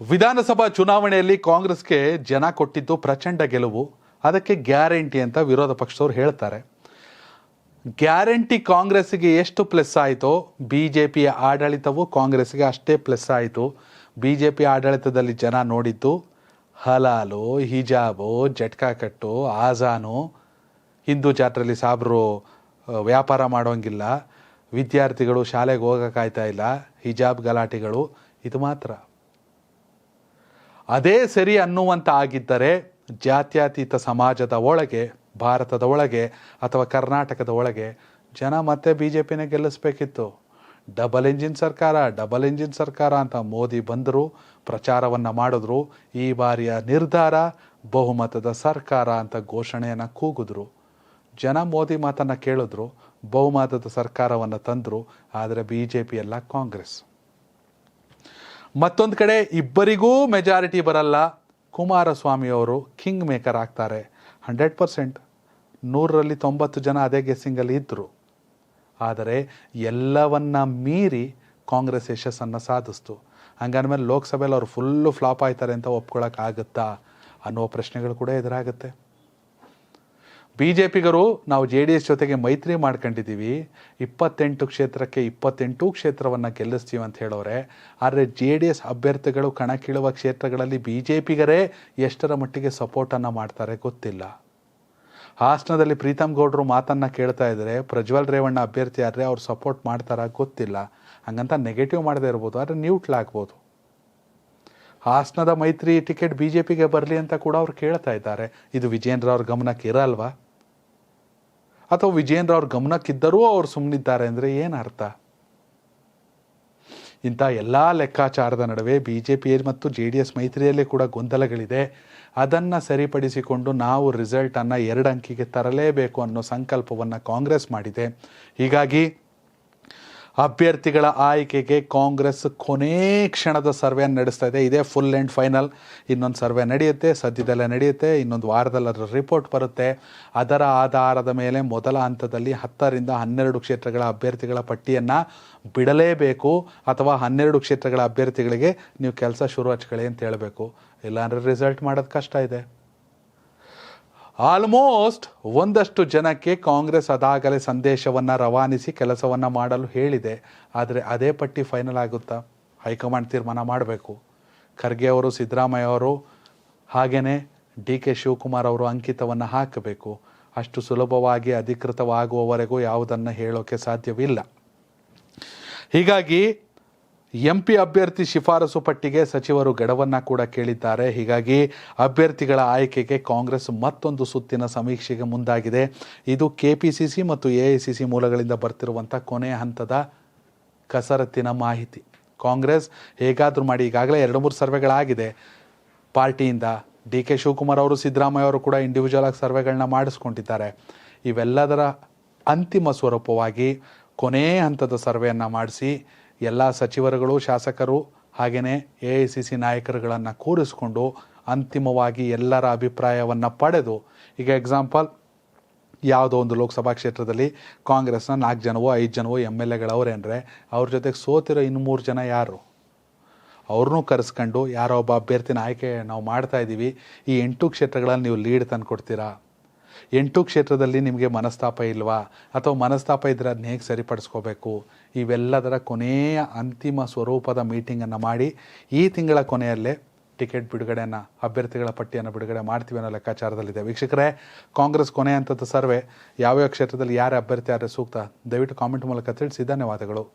ವಿಧಾನಸಭಾ ಚುನಾವಣೆಯಲ್ಲಿ ಕಾಂಗ್ರೆಸ್ಗೆ ಜನ ಕೊಟ್ಟಿದ್ದು ಪ್ರಚಂಡ ಗೆಲುವು, ಅದಕ್ಕೆ ಗ್ಯಾರಂಟಿ ಅಂತ ವಿರೋಧ ಪಕ್ಷದವ್ರು ಹೇಳ್ತಾರೆ. ಗ್ಯಾರಂಟಿ ಕಾಂಗ್ರೆಸ್ಗೆ ಎಷ್ಟು ಪ್ಲಸ್ ಆಯಿತೋ ಬಿ ಜೆ ಪಿಯ ಆಡಳಿತವು ಕಾಂಗ್ರೆಸ್ಗೆ ಅಷ್ಟೇ ಪ್ಲಸ್ ಆಯಿತು. ಬಿ ಜೆ ಪಿ ಆಡಳಿತದಲ್ಲಿ ಜನ ನೋಡಿದ್ದು ಹಲಾಲು, ಹಿಜಾಬು, ಜಟ್ಕಾ ಕಟ್ಟು, ಆಜಾನು, ಹಿಂದೂ ಜಾತ್ರೆಯಲ್ಲಿ ಸಾಬ್ರು ವ್ಯಾಪಾರ ಮಾಡೋಂಗಿಲ್ಲ, ವಿದ್ಯಾರ್ಥಿಗಳು ಶಾಲೆಗೆ ಹೋಗೋಕ್ಕಾಯ್ತಾ ಇಲ್ಲ, ಹಿಜಾಬ್ ಗಲಾಟೆಗಳು, ಇದು ಮಾತ್ರ. ಅದೇ ಸರಿ ಅನ್ನುವಂತ ಆಗಿದ್ದರೆ ಜಾತ್ಯತೀತ ಸಮಾಜದ ಒಳಗೆ, ಭಾರತದ ಒಳಗೆ ಅಥವಾ ಕರ್ನಾಟಕದ ಒಳಗೆ ಜನ ಮತ್ತೆ ಬಿ ಜೆ ಪಿನೇ ಗೆಲ್ಲಿಸ್ಬೇಕಿತ್ತು. ಡಬಲ್ ಇಂಜಿನ್ ಸರ್ಕಾರ ಅಂತ ಮೋದಿ ಬಂದರು, ಪ್ರಚಾರವನ್ನು ಮಾಡಿದ್ರು. ಈ ಬಾರಿಯ ನಿರ್ಧಾರ ಬಹುಮತದ ಸರ್ಕಾರ ಅಂತ ಘೋಷಣೆಯನ್ನು ಕೂಗಿದ್ರು. ಜನ ಮೋದಿ ಮಾತನ್ನು ಕೇಳಿದ್ರು, ಬಹುಮತದ ಸರ್ಕಾರವನ್ನು ತಂದರು. ಆದರೆ ಬಿ ಜೆ ಪಿ ಎಲ್ಲ ಕಾಂಗ್ರೆಸ್. ಮತ್ತೊಂದು ಕಡೆ ಇಬ್ಬರಿಗೂ ಮೆಜಾರಿಟಿ ಬರಲ್ಲ. ಕುಮಾರಸ್ವಾಮಿ ಅವರು ಕಿಂಗ್ ಮೇಕರ್ ಆಗ್ತಾರೆ. 100%, 100ರಲ್ಲಿ 90 ಜನ ಅದೇ ಗೆಸ್ಸಿಂಗಲ್ಲಿ ಇದ್ದರು. ಆದರೆ ಎಲ್ಲವನ್ನ ಮೀರಿ ಕಾಂಗ್ರೆಸ್ ಯಶಸ್ಸನ್ನು ಸಾಧಿಸ್ತು. ಹಂಗಂದ್ಮೇಲೆ ಲೋಕಸಭೆಯಲ್ಲಿ ಅವರು ಫುಲ್ಲು ಫ್ಲಾಪ್ ಆಯ್ತಾರೆ ಅಂತ ಒಪ್ಕೊಳ್ಳೋಕ್ಕಾಗುತ್ತಾ ಅನ್ನೋ ಪ್ರಶ್ನೆಗಳು ಕೂಡ ಎದುರಾಗುತ್ತೆ. ಬಿ ಜೆ ಪಿಗರು ನಾವು ಜೆ ಡಿ ಎಸ್ ಜೊತೆಗೆ ಮೈತ್ರಿ ಮಾಡ್ಕೊಂಡಿದ್ದೀವಿ, 28 ಕ್ಷೇತ್ರಕ್ಕೆ 28 ಕ್ಷೇತ್ರವನ್ನು ಗೆಲ್ಲಿಸ್ತೀವಿ ಅಂತ ಹೇಳೋರೆ. ಆದರೆ ಜೆ ಡಿ ಎಸ್ ಅಭ್ಯರ್ಥಿಗಳು ಕಣಕ್ಕಿಳುವ ಕ್ಷೇತ್ರಗಳಲ್ಲಿ ಬಿ ಜೆ ಪಿಗರೇ ಎಷ್ಟರ ಮಟ್ಟಿಗೆ ಸಪೋರ್ಟನ್ನು ಮಾಡ್ತಾರೆ ಗೊತ್ತಿಲ್ಲ. ಹಾಸನದಲ್ಲಿ ಪ್ರೀತಮ್ ಗೌಡರು ಮಾತನ್ನು ಕೇಳ್ತಾ ಇದ್ದಾರೆ, ಪ್ರಜ್ವಲ್ ರೇವಣ್ಣ ಅಭ್ಯರ್ಥಿ ಆದರೆ ಅವ್ರು ಸಪೋರ್ಟ್ ಮಾಡ್ತಾರಾ ಗೊತ್ತಿಲ್ಲ. ಹಂಗಂತ ನೆಗೆಟಿವ್ ಮಾಡದೇ ಇರ್ಬೋದು, ಆದರೆ ನ್ಯೂಟ್ಲ್ ಆಗ್ಬೋದು. ಹಾಸನದ ಮೈತ್ರಿ ಟಿಕೆಟ್ ಬಿ ಜೆ ಪಿಗೆ ಬರಲಿ ಅಂತ ಕೂಡ ಅವ್ರು ಕೇಳ್ತಾ ಇದ್ದಾರೆ. ಇದು ವಿಜೇಂದ್ರ ಅವ್ರ ಗಮನಕ್ಕೆ ಇರಲ್ವಾ? ಅಥವಾ ವಿಜೇಂದ್ರ ಅವ್ರ ಗಮನಕ್ಕಿದ್ದರೂ ಅವ್ರು ಸುಮ್ಮನಿದ್ದಾರೆ ಅಂದರೆ ಏನು ಅರ್ಥ? ಇಂಥ ಎಲ್ಲ ಲೆಕ್ಕಾಚಾರದ ನಡುವೆ ಬಿ ಜೆ ಪಿ ಮತ್ತು ಜೆ ಡಿ ಎಸ್ ಮೈತ್ರಿಯಲ್ಲಿ ಕೂಡ ಗೊಂದಲಗಳಿದೆ. ಅದನ್ನು ಸರಿಪಡಿಸಿಕೊಂಡು ನಾವು ರಿಸಲ್ಟನ್ನು 2 ಅಂಕಿಗೆ ತರಲೇಬೇಕು ಅನ್ನೋ ಸಂಕಲ್ಪವನ್ನು ಕಾಂಗ್ರೆಸ್ ಮಾಡಿದೆ. ಹೀಗಾಗಿ ಅಭ್ಯರ್ಥಿಗಳ ಆಯ್ಕೆಗೆ ಕಾಂಗ್ರೆಸ್ ಕೊನೇ ಕ್ಷಣದ ಸರ್ವೆಯನ್ನು ನಡೆಸ್ತಾ ಇದೆ. ಇದೇ ಫುಲ್ ಆ್ಯಂಡ್ ಫೈನಲ್. ಇನ್ನೊಂದು ಸರ್ವೆ ನಡೆಯುತ್ತೆ, ಸದ್ಯದಲ್ಲೇ ನಡೆಯುತ್ತೆ, ಇನ್ನೊಂದು ವಾರದಲ್ಲಿ ಅದರ ರಿಪೋರ್ಟ್ ಬರುತ್ತೆ. ಅದರ ಆಧಾರದ ಮೇಲೆ ಮೊದಲ ಹಂತದಲ್ಲಿ 10ರಿಂದ 12 ಕ್ಷೇತ್ರಗಳ ಅಭ್ಯರ್ಥಿಗಳ ಪಟ್ಟಿಯನ್ನು ಬಿಡಲೇಬೇಕು. ಅಥವಾ 12 ಕ್ಷೇತ್ರಗಳ ಅಭ್ಯರ್ಥಿಗಳಿಗೆ ನೀವು ಕೆಲಸ ಶುರು ಹಚ್ಕೊಳ್ಳಿ ಅಂತ ಹೇಳಬೇಕು. ಇಲ್ಲಾಂದರೆ ರಿಸಲ್ಟ್ ಮಾಡೋದು ಕಷ್ಟ ಇದೆ. ಆಲ್ಮೋಸ್ಟ್ ಒಂದಷ್ಟು ಜನಕ್ಕೆ ಕಾಂಗ್ರೆಸ್ ಅದಾಗಲೇ ಸಂದೇಶವನ್ನು ರವಾನಿಸಿ ಕೆಲಸವನ್ನು ಮಾಡಲು ಹೇಳಿದೆ. ಆದರೆ ಅದೇ ಪಟ್ಟಿ ಫೈನಲ್ ಆಗುತ್ತಾ? ಹೈಕಮಾಂಡ್ ತೀರ್ಮಾನ ಮಾಡಬೇಕು. ಖರ್ಗೆ ಅವರು, ಸಿದ್ದರಾಮಯ್ಯ ಅವರು, ಹಾಗೆಯೇ ಡಿ ಕೆ ಶಿವಕುಮಾರ್ ಅವರು ಅಂಕಿತವನ್ನು ಹಾಕಬೇಕು. ಅಷ್ಟು ಸುಲಭವಾಗಿ ಅಧಿಕೃತವಾಗುವವರೆಗೂ ಯಾವುದನ್ನು ಹೇಳೋಕ್ಕೆ ಸಾಧ್ಯವಿಲ್ಲ. ಹೀಗಾಗಿ MP ಅಭ್ಯರ್ಥಿ ಶಿಫಾರಸು ಪಟ್ಟಿಗೆ ಸಚಿವರು ಗಡುವನ್ನು ಕೂಡ ಕೇಳಿದ್ದಾರೆ. ಹೀಗಾಗಿ ಅಭ್ಯರ್ಥಿಗಳ ಆಯ್ಕೆಗೆ ಕಾಂಗ್ರೆಸ್ ಮತ್ತೊಂದು ಸುತ್ತಿನ ಸಮೀಕ್ಷೆಗೆ ಮುಂದಾಗಿದೆ. ಇದು KPCC ಮತ್ತು AICC ಮೂಲಗಳಿಂದ ಬರ್ತಿರುವಂಥ ಕೊನೆಯ ಹಂತದ ಕಸರತ್ತಿನ ಮಾಹಿತಿ. ಕಾಂಗ್ರೆಸ್ ಹೇಗಾದರೂ ಮಾಡಿ ಈಗಾಗಲೇ 2-3 ಸರ್ವೆಗಳಾಗಿದೆ ಪಾರ್ಟಿಯಿಂದ. ಡಿ ಕೆ ಶಿವಕುಮಾರ್ ಅವರು, ಸಿದ್ದರಾಮಯ್ಯ ಅವರು ಕೂಡ ಇಂಡಿವಿಜುವಲ್ ಆಗಿ ಸರ್ವೆಗಳನ್ನ ಮಾಡಿಸ್ಕೊಂಡಿದ್ದಾರೆ. ಇವೆಲ್ಲದರ ಅಂತಿಮ ಸ್ವರೂಪವಾಗಿ ಕೊನೆಯ ಹಂತದ ಸರ್ವೆಯನ್ನು ಮಾಡಿಸಿ ಎಲ್ಲ ಸಚಿವರುಗಳು, ಶಾಸಕರು ಹಾಗೆಯೇ AICC ನಾಯಕರುಗಳನ್ನು ಕೂರಿಸ್ಕೊಂಡು ಅಂತಿಮವಾಗಿ ಎಲ್ಲರ ಅಭಿಪ್ರಾಯವನ್ನು ಪಡೆದು, ಈಗ ಎಕ್ಸಾಂಪಲ್ ಯಾವುದೋ ಒಂದು ಲೋಕಸಭಾ ಕ್ಷೇತ್ರದಲ್ಲಿ ಕಾಂಗ್ರೆಸ್ನ 4 ಜನವೋ 5 ಜನವೋ MLAಗಳವ್ರೇನ್ರೆ, ಅವ್ರ ಜೊತೆಗೆ ಸೋತಿರೋ 3 ಜನ ಯಾರು, ಅವ್ರನ್ನೂ ಕರೆಸ್ಕೊಂಡು ಯಾರೋ ಒಬ್ಬ ಅಭ್ಯರ್ಥಿನ ಆಯ್ಕೆ ನಾವು ಮಾಡ್ತಾ ಇದ್ದೀವಿ, ಈ 8 ಕ್ಷೇತ್ರಗಳಲ್ಲಿ ನೀವು ಲೀಡ್ ತಂದು ಕೊಡ್ತೀರಾ? 8 ಕ್ಷೇತ್ರದಲ್ಲಿ ನಿಮಗೆ ಮನಸ್ತಾಪ ಇಲ್ವಾ? ಅಥವಾ ಮನಸ್ತಾಪ ಇದ್ದರೆ ಅದನ್ನ ಹೇಗೆ ಸರಿಪಡಿಸ್ಕೋಬೇಕು? ಇವೆಲ್ಲದರ ಕೊನೆಯ ಅಂತಿಮ ಸ್ವರೂಪದ ಮೀಟಿಂಗನ್ನು ಮಾಡಿ ಈ ತಿಂಗಳ ಕೊನೆಯಲ್ಲೇ ಟಿಕೆಟ್ ಬಿಡುಗಡೆಯನ್ನು, ಅಭ್ಯರ್ಥಿಗಳ ಪಟ್ಟಿಯನ್ನು ಬಿಡುಗಡೆ ಮಾಡ್ತೀವಿ ಅನ್ನೋ ಲೆಕ್ಕಾಚಾರದಲ್ಲಿದೆ. ವೀಕ್ಷಕರೇ, ಕಾಂಗ್ರೆಸ್ ಕೊನೆಯ ಹಂತದ ಸರ್ವೆ ಯಾವ್ಯಾವ ಕ್ಷೇತ್ರದಲ್ಲಿ ಯಾರು ಅಭ್ಯರ್ಥಿ ಆದರೆ ಸೂಕ್ತ, ದಯವಿಟ್ಟು ಕಾಮೆಂಟ್ ಮೂಲಕ ತಿಳಿಸಿ. ಧನ್ಯವಾದಗಳು.